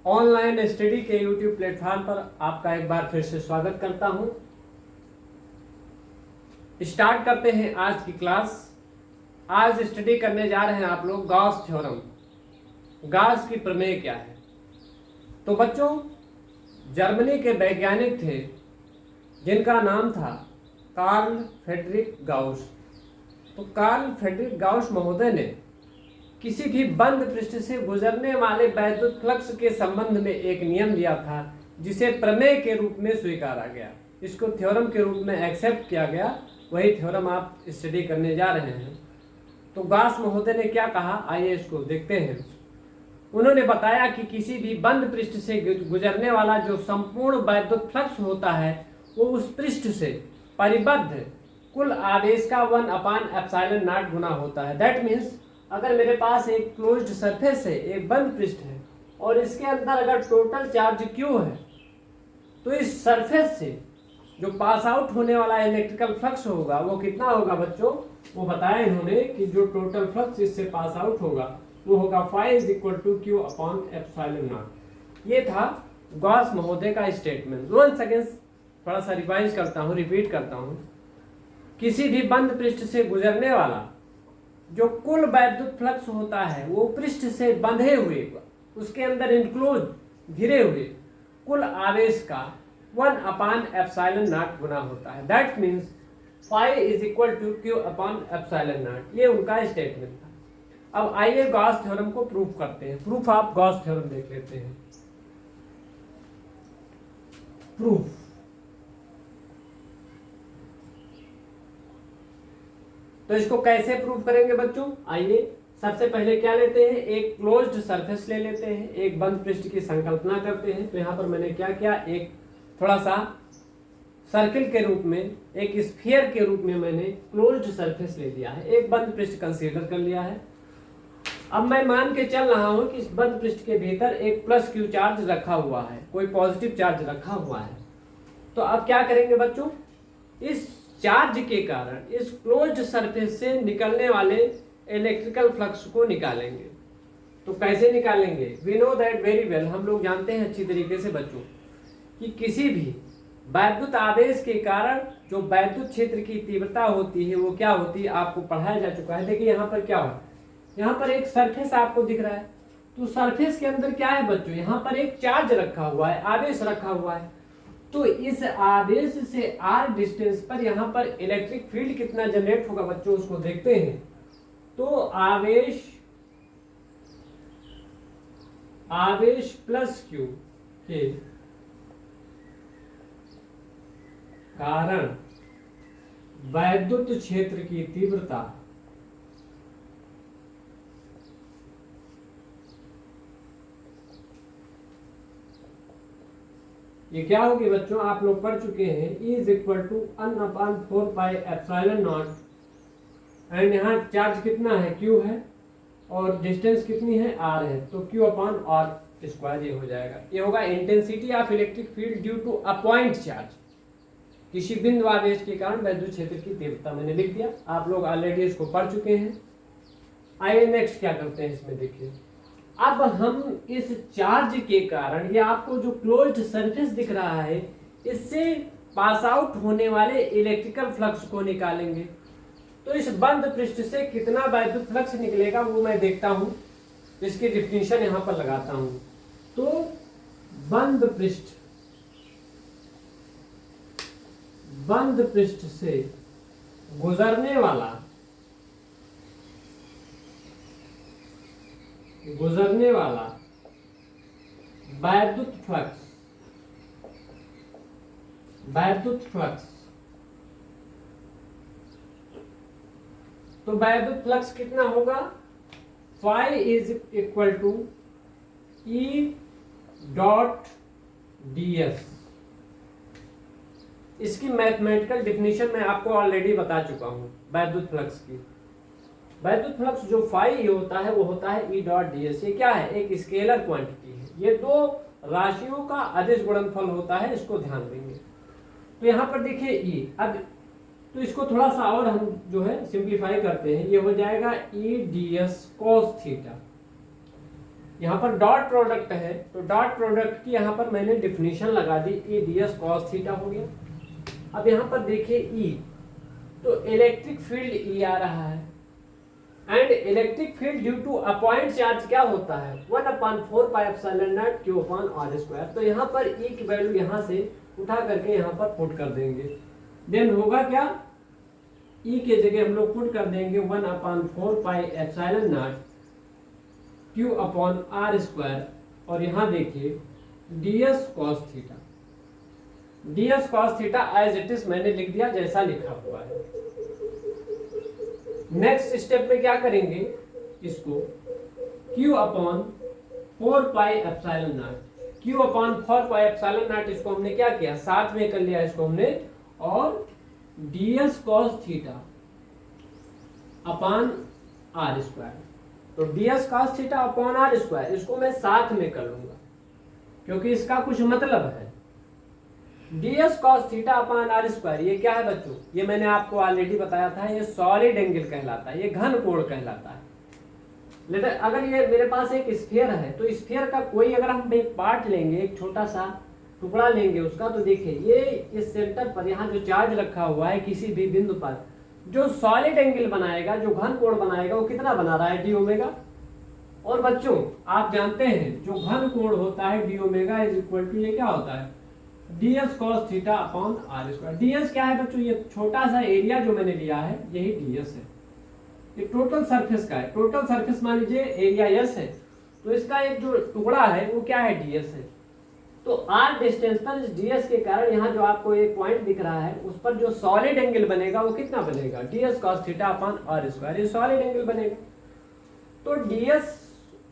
Online study के YouTube platform पर आपका एक बार फिर से स्वागत करता हूं। स्टार्ट करते हैं आज की क्लास। आज स्टडी करने जा रहे हैं आप लोग गॉस थ्योरम। गॉस की प्रमेय क्या है? तो बच्चों, जर्मनी के वैज्ञानिक थे जिनका नाम था कार्ल फ्रेडरिक गाउस। तो कार्ल फ्रेडरिक गाउस महोदय ने किसी भी बंद पृष्ठ से गुजरने वाले वैद्युत फ्लक्स के संबंध में एक नियम दिया था जिसे प्रमेय के रूप में स्वीकारा गया, इसको थ्योरम के रूप में एक्सेप्ट किया गया। वही थ्योरम आप स्टडी करने जा रहे हैं। तो गॉस महोदय ने क्या कहा, आइए इसको देखते हैं। उन्होंने बताया कि किसी भी बंद पृष्ठ से गुजरने वाला जो संपूर्ण वैद्युत फ्लक्स होता है वो उस पृष्ठ से परिबद्ध कुल आवेश का 1/ε0 गुना होता है। दैट मीन्स अगर मेरे पास एक क्लोज्ड सरफेस है, एक बंद पृष्ठ है, और इसके अंदर अगर टोटल चार्ज Q है, तो इस सरफेस से जो पास आउट होने वाला इलेक्ट्रिकल फ्लक्स होगा वो कितना होगा बच्चों? वो बताया इन्होंने कि जो टोटल फ्लक्स इससे पास आउट होगा वो होगा phi = Q/ε0। ये था गॉस महोदय का स्टेटमेंट। वन सेकेंड थोड़ा सा रिवाइज करता हूँ, रिपीट करता हूँ। किसी भी बंद पृष्ठ से गुजरने वाला जो कुल वैद्युत फ्लक्स होता है वो पृष्ठ से बंधे हुए, उसके अंदर इंक्लोज घिरे हुए कुल आवेश का 1/ε0 गुना होता है। That means phi = Q/ε0। ये उनका स्टेटमेंट था। अब आइए गॉस थ्योरम को प्रूफ करते हैं। प्रूफ आप गॉस थ्योरम देख लेते हैं। प्रूफ तो इसको कैसे प्रूव करेंगे बच्चों? आइए सबसे पहले क्या लेते हैं, एक क्लोज्ड सरफेस ले लेते हैं, एक बंद पृष्ठ की संकल्पना करते हैं। तो यहाँ पर मैंने क्या किया, एक थोड़ा सा सर्किल के रूप में, एक स्फीयर के रूप में मैंने क्लोज्ड सरफेस ले लिया है, एक बंद पृष्ठ कंसीडर कर लिया है। अब मैं मान के चल रहा हूं कि इस बंद पृष्ठ के भीतर एक +Q चार्ज रखा हुआ है, कोई पॉजिटिव चार्ज रखा हुआ है। तो अब क्या करेंगे बच्चों, इस चार्ज के कारण इस क्लोज्ड सरफेस से निकलने वाले इलेक्ट्रिकल फ्लक्स को निकालेंगे। तो कैसे निकालेंगे? We know that very well, हम लोग जानते हैं अच्छी तरीके से बच्चों कि किसी भी वैद्युत आवेश के कारण जो वैद्युत क्षेत्र की तीव्रता होती है वो क्या होती है, आपको पढ़ाया जा चुका है। देखिए यहाँ पर क्या हो, यहाँ पर एक सरफेस आपको दिख रहा है। तो सरफेस के अंदर क्या है बच्चों, यहाँ पर एक चार्ज रखा हुआ है, आवेश रखा हुआ है। तो इस आवेश से r डिस्टेंस पर यहाँ पर इलेक्ट्रिक फील्ड कितना जनरेट होगा बच्चों, उसको देखते हैं। तो आवेश +Q के कारण वैद्युत क्षेत्र की तीव्रता ये क्या होगी बच्चों, आप लोग पढ़ चुके हैं, E = 1/4πε0। एंड यहाँ चार्ज कितना है, Q है, और डिस्टेंस कितनी है, R है। तो Q/R² ये हो जाएगा। ये होगा intensity of electric field due to a point charge. किसी बिंदु आवेश के कारण वैद्युत क्षेत्र की तीव्रता मैंने लिख दिया। आप लोग ऑलरेडी इसको पढ़ चुके हैं। आइए नेक्स्ट क्या करते हैं इसमें, देखिए। अब हम इस चार्ज के कारण, ये आपको जो क्लोज्ड सरफेस दिख रहा है, इससे पास आउट होने वाले इलेक्ट्रिकल फ्लक्स को निकालेंगे। तो इस बंद पृष्ठ से कितना वैद्युत फ्लक्स निकलेगा वो मैं देखता हूं, इसकी डिफिनीशन यहां पर लगाता हूं। तो बंद पृष्ठ से गुजरने वाला वैद्युत फ्लक्स, तो वैद्युत फ्लक्स कितना होगा, phi = E.ds। इसकी मैथमेटिकल डिफिनीशन मैं आपको ऑलरेडी बता चुका हूं वैद्युत फ्लक्स की। वैद्युत फ्लक्स जो phi होता है वो होता है E.ds। ये क्या है, एक स्केलर क्वांटिटी है। ये दो राशियों का अदिश गुणनफल होता है, इसको ध्यान देंगे। तो यहाँ पर देखिए E, अब तो इसको थोड़ा सा और हम जो है सिंप्लीफाई करते हैं, ये हो जाएगा E ds cos थीटा। यहाँ पर डॉट प्रोडक्ट है, तो डॉट प्रोडक्ट की यहाँ पर मैंने डिफिनीशन लगा दी, A D S cos theta हो गया। अब यहाँ पर देखिए ई, तो इलेक्ट्रिक फील्ड ई आ रहा है, and electric field due to a point charge क्या होता है 1/4πε0 Q/r²। तो यहाँ पर ई की वैल्यू यहाँ से उठा करके यहाँ पर पुट कर देंगे, देन होगा क्या, ई के जगह हम लोग पुट कर देंगे 1/4πε0 Q/r², और यहाँ देखिए ds cos theta, ds cos theta as it is मैंने लिख दिया जैसा लिखा हुआ है। नेक्स्ट स्टेप में क्या करेंगे, इसको Q/4πε0, Q/4πε0 इसको हमने क्या किया, साथ में कर लिया इसको हमने, और ds cos theta upon r²। तो ds cos theta upon r² इसको मैं साथ में कर लूंगा क्योंकि इसका कुछ मतलब है। ds cos theta upon r², ये क्या है बच्चों, ये मैंने आपको ऑलरेडी बताया था, ये सॉलिड एंगल कहलाता है, ये घन कोण कहलाता है। लेकिन अगर ये मेरे पास एक स्फीयर है, तो स्फीयर का कोई अगर हम एक पार्ट लेंगे, एक छोटा सा टुकड़ा लेंगे उसका, तो देखिए ये इस सेंटर पर यहाँ जो चार्ज रखा हुआ है किसी भी बिंदु पर, जो सॉलिड एंगल बनाएगा, जो घन कोण बनाएगा, वो कितना बना रहा है, डी ओमेगा। और बच्चों आप जानते हैं जो घन कोण होता है D omega is equal to, ये क्या होता है, ds cos theta upon r²। ds क्या है बच्चों, ये छोटा सा एरिया जो मैंने लिया है यही ds है, ये टोटल सरफेस का है। टोटल सरफेस मान लीजिए एरिया s है, तो इसका एक जो टुकड़ा है वो क्या है, ds है। तो r डिस्टेंस पर इस ds के कारण यहाँ जो आपको एक पॉइंट दिख रहा है उस पर जो सॉलिड एंगल बनेगा वो कितना बनेगा, ds cos theta upon r², ये सॉलिड एंगल बनेगा। तो ds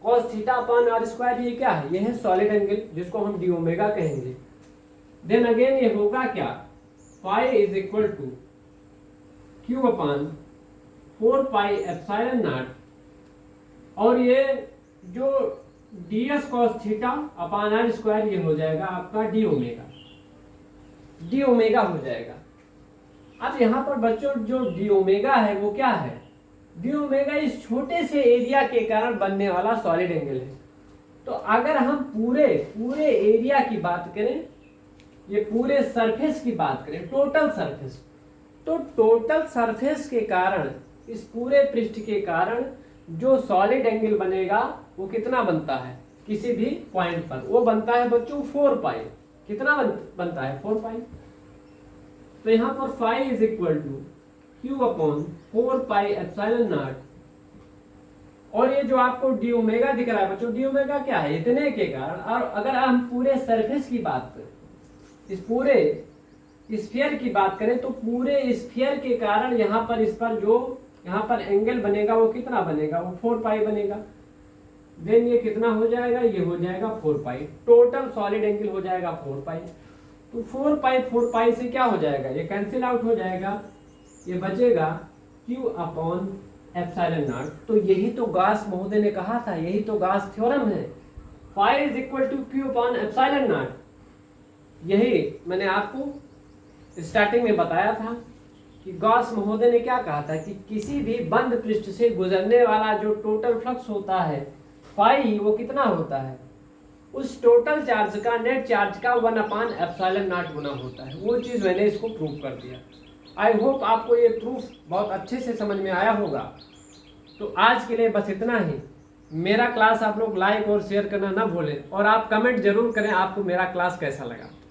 cos theta upon r² ये क्या है, ये है सॉलिड एंगल जिसको हम डी ओमेगा कहेंगे। देन अगेन ये होगा क्या, phi is equal to Q/4πε0, और ये जो ds cos theta upon r² ये हो जाएगा आपका डी ओमेगा, डी ओमेगा हो जाएगा। अब यहाँ पर बच्चों जो डी ओमेगा है वो क्या है, डी ओमेगा इस छोटे से एरिया के कारण बनने वाला सॉलिड एंगल है। तो अगर हम पूरे एरिया की बात करें, ये पूरे सरफेस की बात करें, टोटल सरफेस, तो टोटल सरफेस के कारण, इस पूरे पृष्ठ के कारण जो सॉलिड एंगल बनेगा वो कितना बनता है, किसी भी पॉइंट पर वो बनता है बच्चों 4π। कितना बनता है, 4π। तो यहाँ पर phi is equal to Q/4πε0, और ये जो आपको डी ओमेगा दिख रहा है बच्चों, डी ओमेगा क्या है, इतने के कारण। और अगर हम पूरे सरफेस की बात करें, इस पूरे स्फीयर की बात करें, तो पूरे स्फीयर के कारण यहाँ पर इस पर जो यहाँ पर एंगल बनेगा वो कितना बनेगा, वो 4π बनेगा। देन ये कितना हो जाएगा, ये हो जाएगा 4π, टोटल सॉलिड एंगल हो जाएगा 4π। तो 4π से क्या हो जाएगा, ये कैंसिल आउट हो जाएगा, ये बचेगा Q/ε0। तो यही तो गॉस महोदय ने कहा था, यही तो गॉस थ्योरम है, phi is equal to Q/ε0। यही मैंने आपको स्टार्टिंग में बताया था कि गॉस महोदय ने क्या कहा था कि किसी भी बंद पृष्ठ से गुजरने वाला जो टोटल फ्लक्स होता है फाई, वो कितना होता है, उस टोटल चार्ज का नेट चार्ज का 1/ε0 गुना होता है। वो चीज़ मैंने इसको प्रूव कर दिया। आई होप आपको ये प्रूफ बहुत अच्छे से समझ में आया होगा। तो आज के लिए बस इतना ही। मेरा क्लास आप लोग लाइक और शेयर करना ना भूलें, और आप कमेंट जरूर करें आपको मेरा क्लास कैसा लगा।